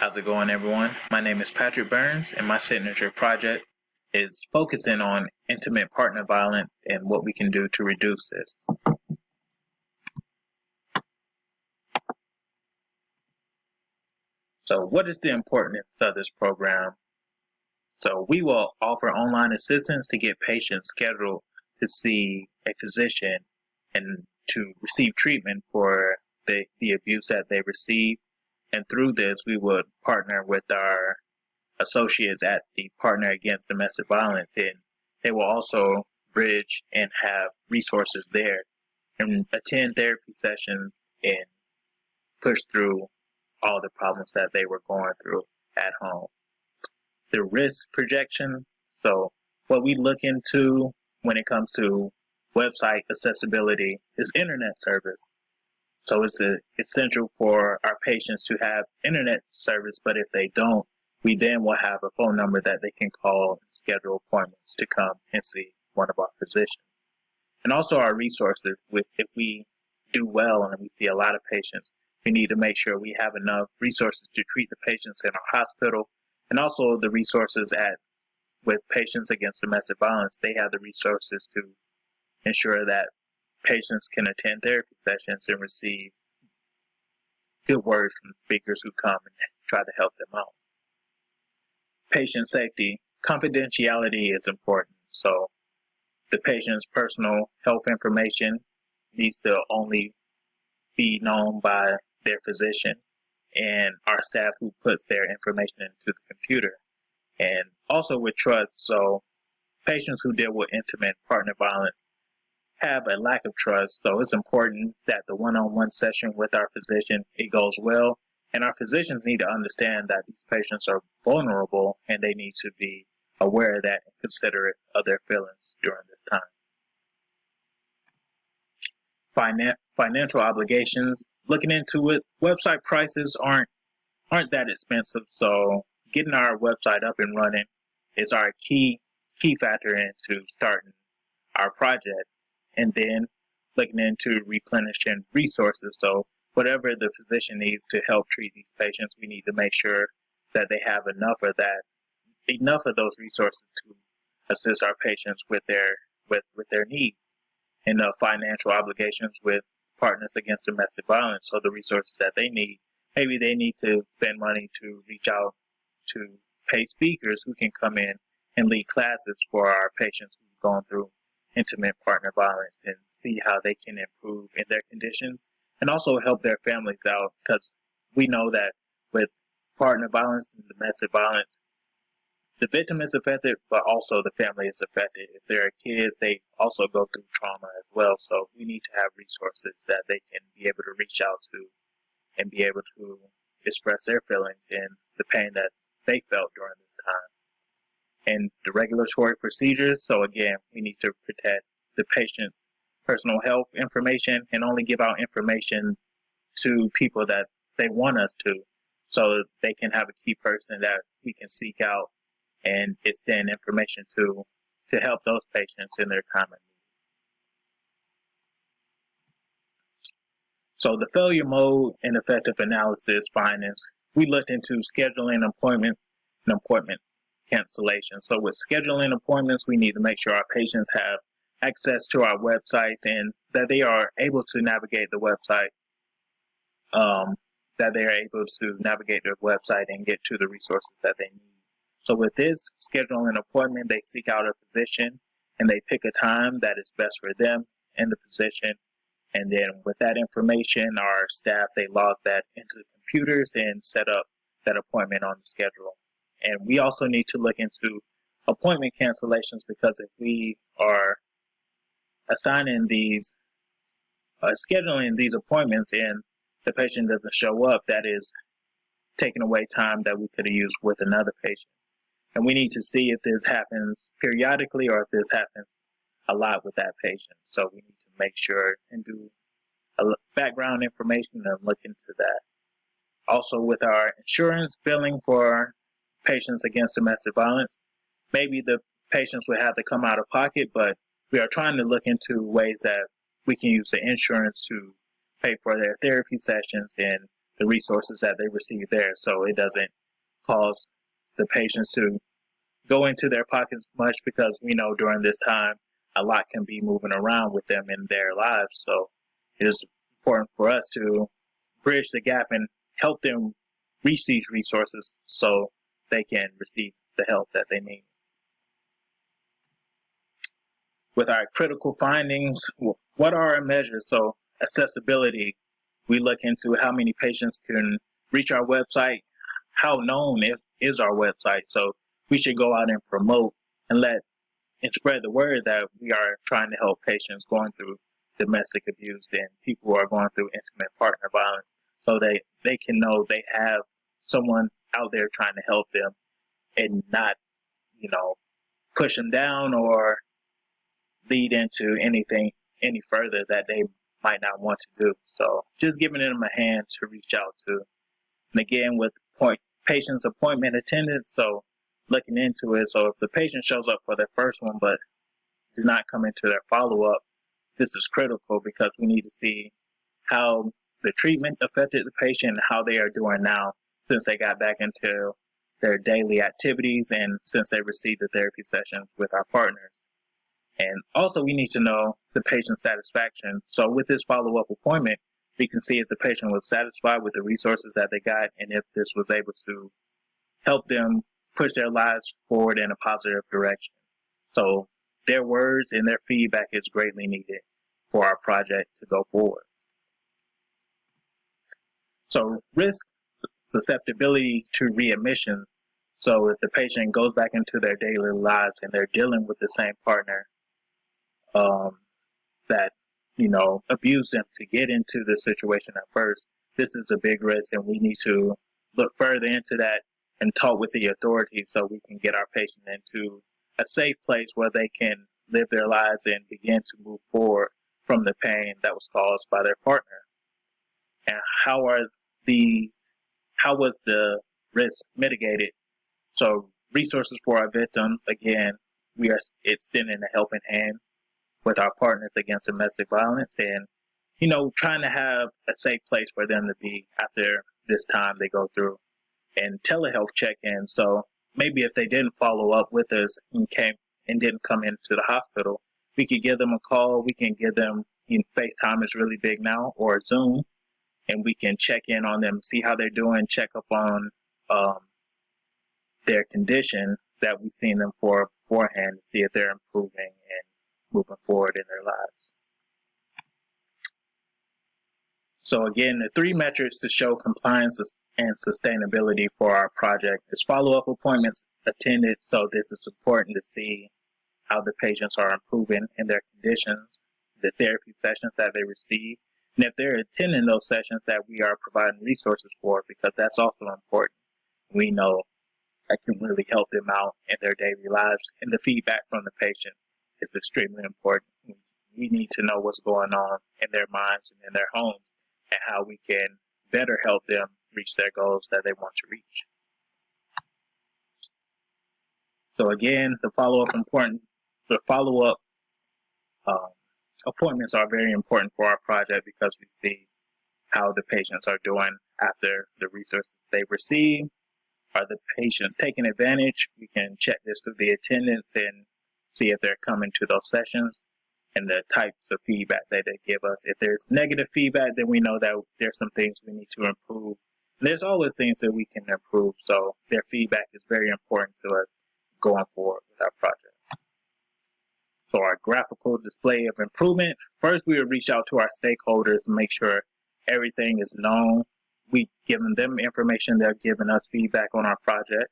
How's it going, everyone? My name is Patrick Burns, and my signature project is focusing on intimate partner violence and what we can do to reduce this. So, what is the importance of this program? So, we will offer online assistance to get patients scheduled to see a physician and to receive treatment for the abuse that they receive. And through this, we would partner with our associates at the Partner Against Domestic Violence, and they will also bridge and have resources there and attend therapy sessions and push through all the problems that they were going through at home. The risk projection, so what we look into when it comes to website accessibility is internet service. So it's essential for our patients to have internet service, but if they don't, we then will have a phone number that they can call and schedule appointments to come and see one of our physicians. And also our resources. If we do well and we see a lot of patients, we need to make sure we have enough resources to treat the patients in our hospital, and also the resources with Patients Against Domestic Violence. They have the resources to ensure that patients can attend therapy sessions and receive good words from speakers who come and try to help them out. Patient safety. Confidentiality is important. So the patient's personal health information needs to only be known by their physician and our staff who puts their information into the computer. And also with trust. So patients who deal with intimate partner violence have a lack of trust, so it's important that the one-on-one session with our physician, it goes well, and our physicians need to understand that these patients are vulnerable and they need to be aware of that and considerate of their feelings during this time. Financial obligations, looking into it, website prices aren't that expensive, so getting our website up and running is our key factor into starting our project. And then looking into replenishing resources. So whatever the physician needs to help treat these patients, we need to make sure that they have enough of those resources to assist our patients with their needs. And the financial obligations with Partners Against Domestic Violence, so the resources that they need. Maybe they need to spend money to reach out to pay speakers who can come in and lead classes for our patients who've gone through intimate partner violence and see how they can improve in their conditions and also help their families out, because we know that with partner violence and domestic violence, the victim is affected, but also the family is affected. If there are kids, they also go through trauma as well. So we need to have resources that they can be able to reach out to and be able to express their feelings and the pain that they felt during this time. And the regulatory procedures. So again, we need to protect the patient's personal health information and only give out information to people that they want us to, so they can have a key person that we can seek out and extend information to help those patients in their time of need. So the failure mode and effective analysis findings, we looked into scheduling appointments and appointment cancellation. So with scheduling appointments, we need to make sure our patients have access to our websites and that they are able to navigate the website, and get to the resources that they need. So with this scheduling appointment, they seek out a physician and they pick a time that is best for them and the physician. And then with that information, our staff, they log that into the computers and set up that appointment on the schedule. And we also need to look into appointment cancellations, because if we are assigning scheduling these appointments and the patient doesn't show up, that is taking away time that we could have used with another patient. And we need to see if this happens periodically or if this happens a lot with that patient. So we need to make sure and do background information and look into that. Also with our insurance billing for Patients Against Domestic Violence, maybe the patients would have to come out of pocket, but we are trying to look into ways that we can use the insurance to pay for their therapy sessions and the resources that they receive there, so it doesn't cause the patients to go into their pockets much, because we know during this time a lot can be moving around with them in their lives. So it is important for us to bridge the gap and help them reach these resources so they can receive the help that they need. With our critical findings, what are our measures? So accessibility, we look into how many patients can reach our website, how known is our website. So we should go out and promote and spread the word that we are trying to help patients going through domestic abuse and people who are going through intimate partner violence, so they can know they have someone out there trying to help them and not, push them down or lead into anything any further that they might not want to do. So just giving them a hand to reach out to. And again, with patient's appointment attendance, so looking into it. So if the patient shows up for their first one but do not come into their follow-up, this is critical, because we need to see how the treatment affected the patient and how they are doing now since they got back into their daily activities and since they received the therapy sessions with our partners. And also we need to know the patient's satisfaction. So with this follow-up appointment, we can see if the patient was satisfied with the resources that they got and if this was able to help them push their lives forward in a positive direction. So their words and their feedback is greatly needed for our project to go forward. So risk susceptibility to readmission. So if the patient goes back into their daily lives and they're dealing with the same partner that abused them to get into the situation at first, this is a big risk, and we need to look further into that and talk with the authorities so we can get our patient into a safe place where they can live their lives and begin to move forward from the pain that was caused by their partner. And how was the risk mitigated? So resources for our victims, again, we are extending a helping hand with our partners against domestic violence, and trying to have a safe place for them to be after this time they go through. And telehealth check-in, so maybe if they didn't follow up with us and didn't come into the hospital, we could give them a call. We can give them, FaceTime is really big now, or Zoom, and we can check in on them, see how they're doing, check up on their condition that we've seen them for beforehand, to see if they're improving and moving forward in their lives. So again, the 3 metrics to show compliance and sustainability for our project is follow-up appointments attended. So this is important to see how the patients are improving in their conditions, the therapy sessions that they receive, and if they're attending those sessions that we are providing resources for, because that's also important. We know that can really help them out in their daily lives, and the feedback from the patients is extremely important. We need to know what's going on in their minds and in their homes, and how we can better help them reach their goals that they want to reach. So again, the follow-up appointments are very important for our project, because we see how the patients are doing after the resources they receive. Are the patients taking advantage? We can check this through the attendance and see if they're coming to those sessions and the types of feedback that they give us. If there's negative feedback, then we know that there's some things we need to improve. And there's always things that we can improve, so their feedback is very important to us going forward with our project. So our graphical display of improvement, first we will reach out to our stakeholders and make sure everything is known. We've given them information, they're giving us feedback on our project,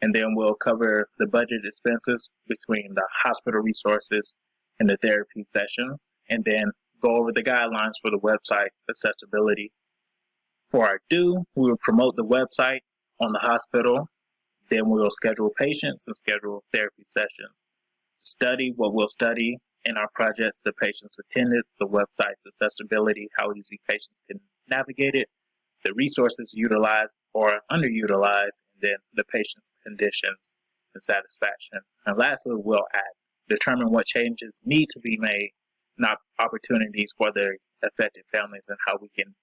and then we'll cover the budget expenses between the hospital resources and the therapy sessions, and then go over the guidelines for the website accessibility. For our due, we will promote the website on the hospital, then we will schedule patients and schedule therapy sessions. Study what we'll study in our projects: the patient's attendance, the website's accessibility, how easy patients can navigate it, the resources utilized or underutilized, and then the patient's conditions and satisfaction. And lastly, we'll determine what changes need to be made and opportunities for the affected families, and how we can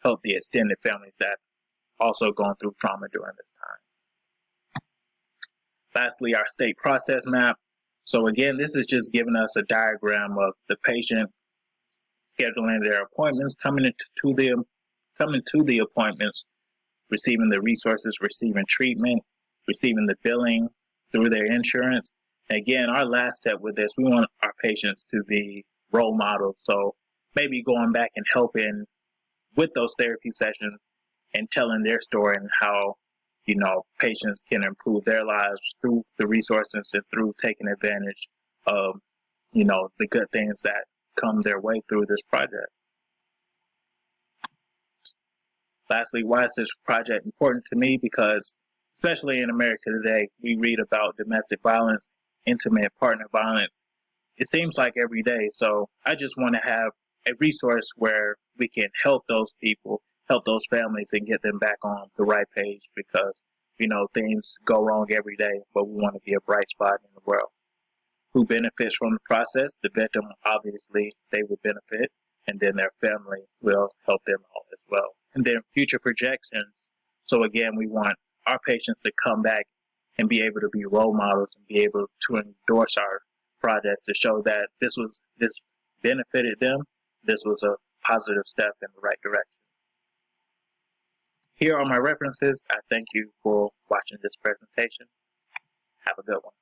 help the extended families that also going through trauma during this time. Lastly, our state process map. So again, this is just giving us a diagram of the patient scheduling their appointments, coming to the appointments, receiving the resources, receiving treatment, receiving the billing through their insurance. Again, our last step with this, we want our patients to be role models. So maybe going back and helping with those therapy sessions and telling their story and how, patients can improve their lives through the resources and through taking advantage of, the good things that come their way through this project. Lastly, why is this project important to me? Because especially in America today, we read about domestic violence, intimate partner violence. It seems like every day. So I just want to have a resource where we can help those people, help those families, and get them back on the right page, because, things go wrong every day, but we want to be a bright spot in the world. Who benefits from the process? The victim, obviously, they will benefit, and then their family will help them out as well. And then future projections. So again, we want our patients to come back and be able to be role models and be able to endorse our projects to show that this benefited them. This was a positive step in the right direction. Here are my references. I thank you for watching this presentation. Have a good one.